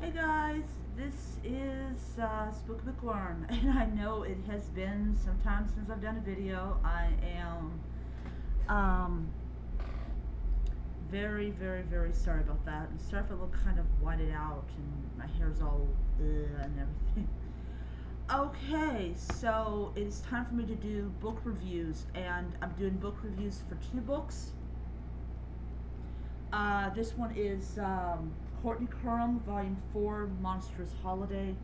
Hey guys, this is Courtney Crumrin, and I know it has been some time since I've done a video. I am um, very sorry about that. I'm sorry if I look kind of whited out and my hair's all and everything. Okay, so it is time for me to do book reviews, and I'm doing book reviews for two books. This one is Courtney Crumrin, Volume 4, Monstrous Holiday.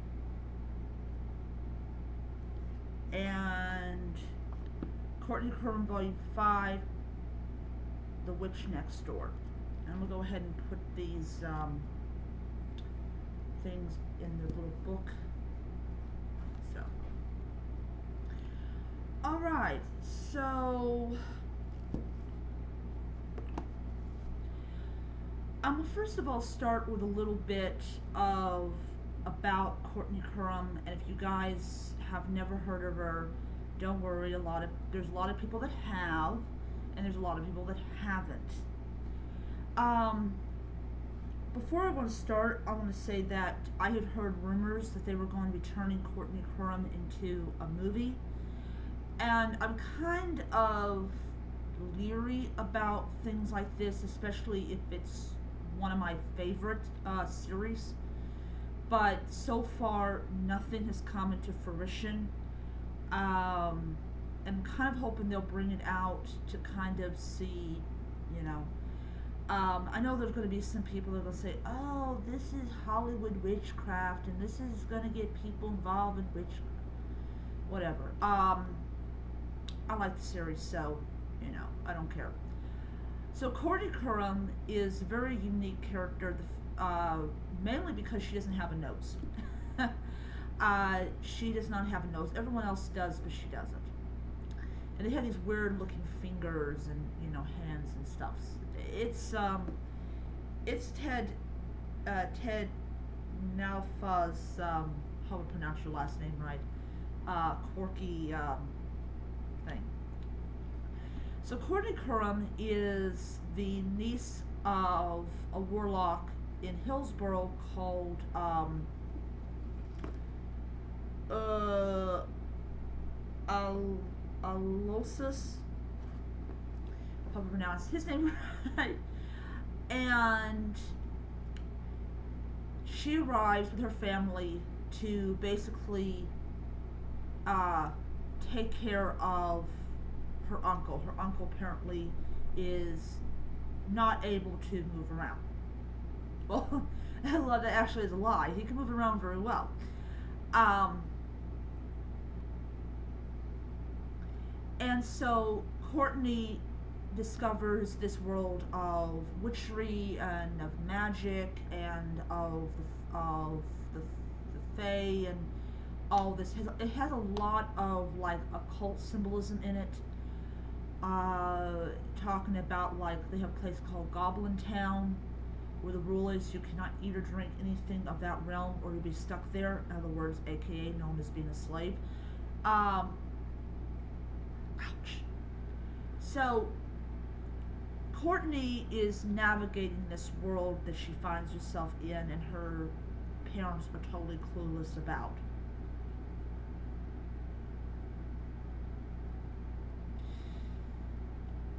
And Courtney Crumrin, Volume 5, The Witch Next Door. And I'm going to go ahead and put these things in the little book. So, alright, so I'm gonna first of all start with a little bit of about Courtney Crumrin, and if you guys have never heard of her, don't worry. There's a lot of people that have, and there's a lot of people that haven't. Before I want to start, I want to say that I had heard rumors that they were going to be turning Courtney Crumrin into a movie, and I'm kind of leery about things like this, especially if it's one of my favorite series, but so far nothing has come into fruition. I'm kind of hoping they'll bring it out to kind of see, you know. I know there's going to be some people that are going to say, oh, this is Hollywood witchcraft, and this is going to get people involved in whatever. I like the series, so, you know, I don't care. So Courtney Crumrin is a very unique character, mainly because she doesn't have a nose. She does not have a nose. Everyone else does, but she doesn't. And they have these weird looking fingers and, you know, hands and stuff. It's Ted Nalfa's, how to pronounce your last name right, quirky thing. So Courtney Crumrin is the niece of a warlock in Hillsborough called Aloysius. Hope I pronounced his name right. And she arrives with her family to basically take care of her uncle. Her uncle apparently is not able to move around. Well, that actually is a lie. He can move around very well. And so Courtney discovers this world of witchery and of magic and of the fae and all this. It has a lot of like occult symbolism in it. Talking about, like, they have a place called Goblin Town, where the rule is you cannot eat or drink anything of that realm or you'll be stuck there. In other words, aka known as being a slave. Ouch. So Courtney is navigating this world that she finds herself in, and her parents are totally clueless about.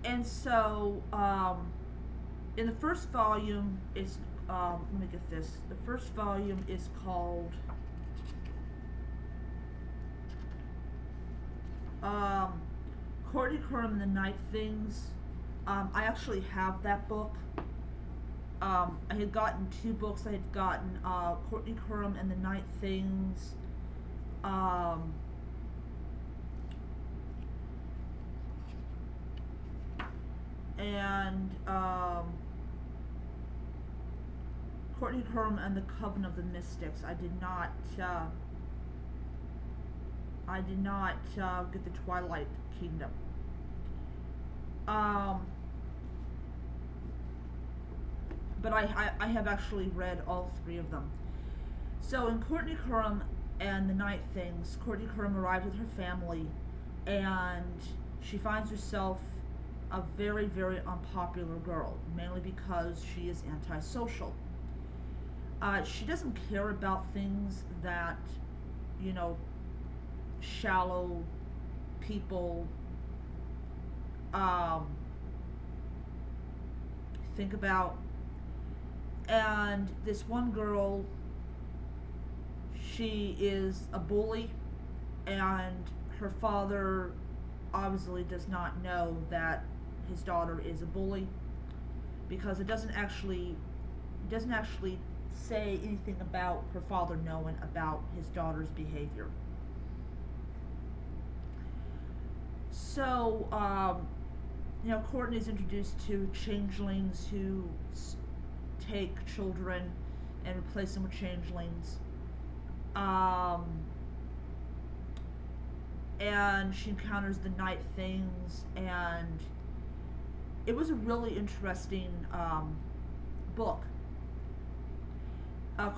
And so, in the first volume is, let me get this. The first volume is called Courtney Crumrin and the Night Things. I actually have that book. I had gotten two books. I had gotten Courtney Crumrin and the Night Things. And Courtney Crumrin and the Coven of the Mystics. I did not get the Twilight Kingdom. But I have actually read all three of them. So in Courtney Crumrin and the Night Things, Courtney Crumrin arrives with her family, and she finds herself a very unpopular girl, mainly because she is antisocial. She doesn't care about things that, you know, shallow people um, think about. And this one girl, she is a bully, and her father obviously does not know that his daughter is a bully, because it doesn't actually say anything about her father knowing about his daughter's behavior. So, Courtney's introduced to changelings who take children and replace them with changelings. Um, and she encounters the night things, and it was a really interesting book.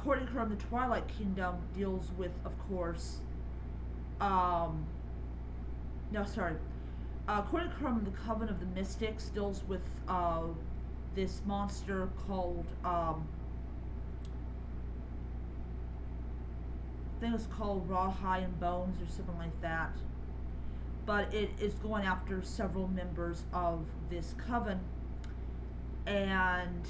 Courtney Crumrin, The Twilight Kingdom deals with, of course, no, sorry. Courtney Crumrin, The Coven of the Mystics deals with this monster called, I think it's called Rawhide and Bones or something like that. But it is going after several members of this coven, and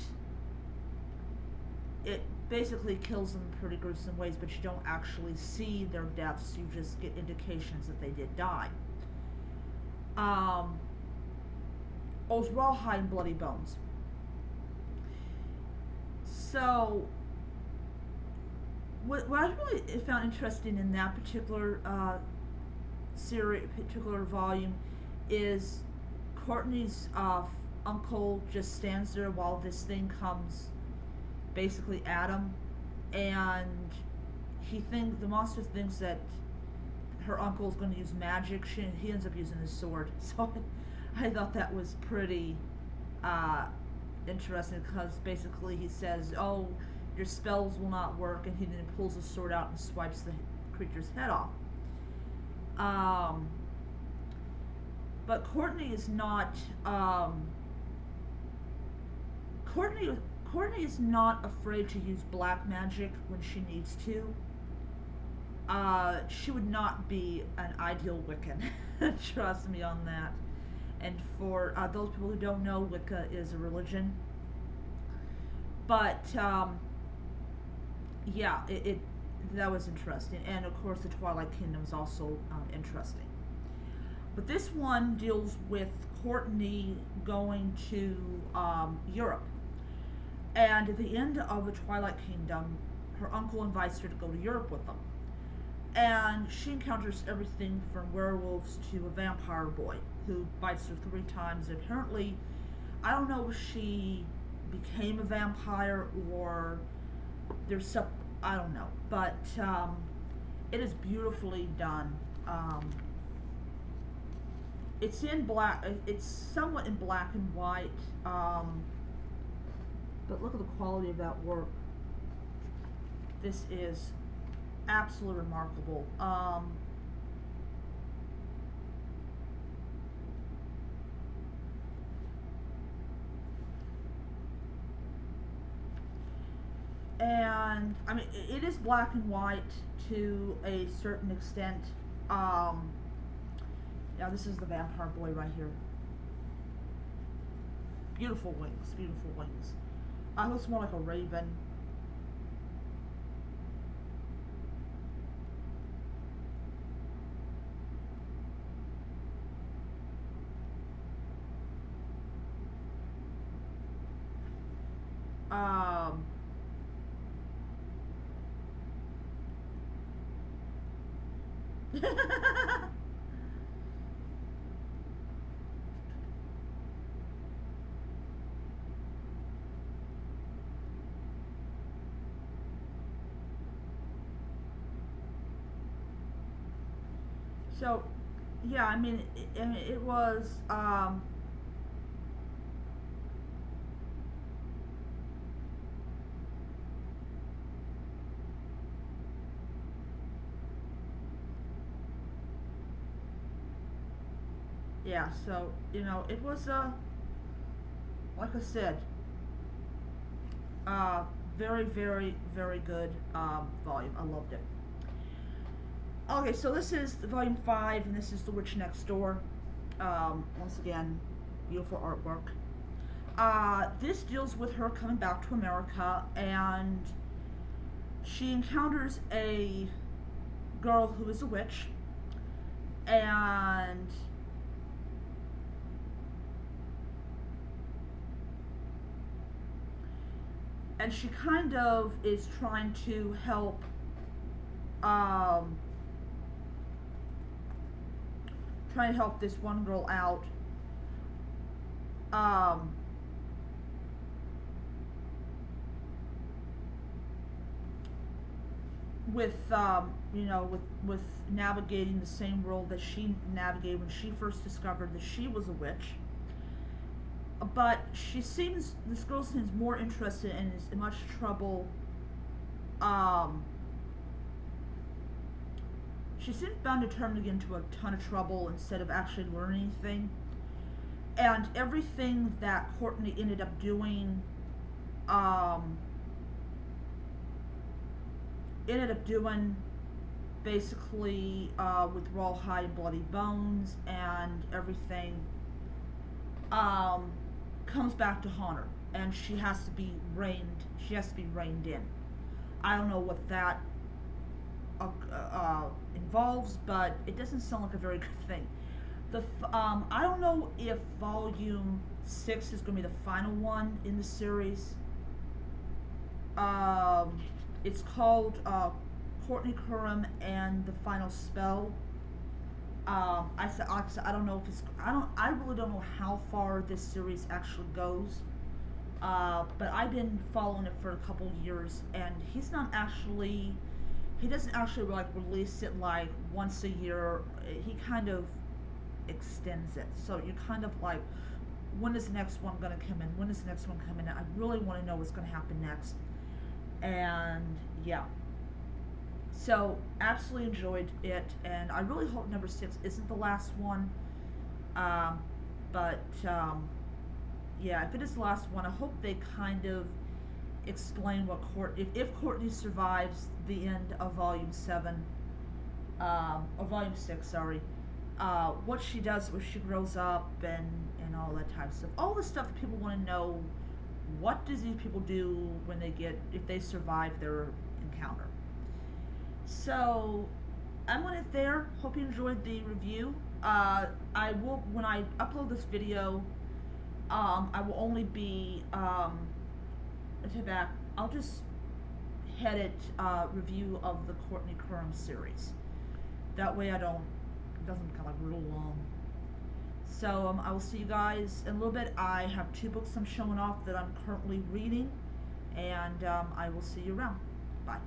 it basically kills them in pretty gruesome ways, but you don't actually see their deaths, you just get indications that they did die. It was Rawhide and Bloody Bones. So, what I really found interesting in that particular particular volume, is Courtney's uncle just stands there while this thing comes basically at him, and the monster thinks that her uncle is going to use magic. He ends up using his sword. So I thought that was pretty interesting, because basically he says, "Oh, your spells will not work," and he then pulls his sword out and swipes the creature's head off. But Courtney is not. Courtney is not afraid to use black magic when she needs to. She would not be an ideal Wiccan. Trust me on that. And for those people who don't know, Wicca is a religion. But yeah, that was interesting. And of course, the Twilight Kingdom is also interesting. But this one deals with Courtney going to Europe. And at the end of the Twilight Kingdom, her uncle invites her to go to Europe with them. And she encounters everything from werewolves to a vampire boy who bites her 3 times. And apparently, I don't know if she became a vampire or there's some, I don't know. But it is beautifully done. It's in black, it's somewhat in black and white. But look at the quality of that work. This is absolutely remarkable. And I mean, it is black and white to a certain extent. Yeah, this is the vampire boy right here. Beautiful wings, beautiful wings. Looks more like a raven. So, yeah, I mean, it was, yeah, so, it was, like I said, Very, very, very good volume. I loved it. Okay, so this is the volume 5, and this is The Witch Next Door. Once again, beautiful artwork. This deals with her coming back to America, and she encounters a girl who is a witch, and she kind of is trying to help this one girl out, with with navigating the same world that she navigated when she first discovered that she was a witch. But this girl seems more interested and is in much trouble. She seems bound and determined to get into a ton of trouble instead of actually learning anything. And everything that Courtney ended up doing, basically with Rawhide and Bloody Bones and everything, comes back to haunt her, and she has to be reined in. I don't know what that involves, but it doesn't sound like a very good thing. I don't know if volume 6 is going to be the final one in the series. It's called Courtney Crumrin and the Final Spell. I don't know if it's, I really don't know how far this series actually goes. But I've been following it for a couple years, and he doesn't actually like release it like once a year. He kind of extends it, so you're kind of like, when is the next one going to come in? When is the next one coming in? I really want to know what's going to happen next. And yeah. So, absolutely enjoyed it, and I really hope number 6 isn't the last one. Yeah, if it is the last one, I hope they kind of explain what if Courtney survives the end of volume 7, or volume 6, sorry, what she does when she grows up and all that type of stuff. All the stuff that people want to know. What does these people do when if they survive their encounter? So, I'm going to end it there. Hope you enjoyed the review. I will, when I upload this video, I will only be, I'll just head it, review of the Courtney Crumrin series. That way it doesn't become like real long. So, I will see you guys in a little bit. I have 2 books I'm showing off that I'm currently reading, and I will see you around. Bye.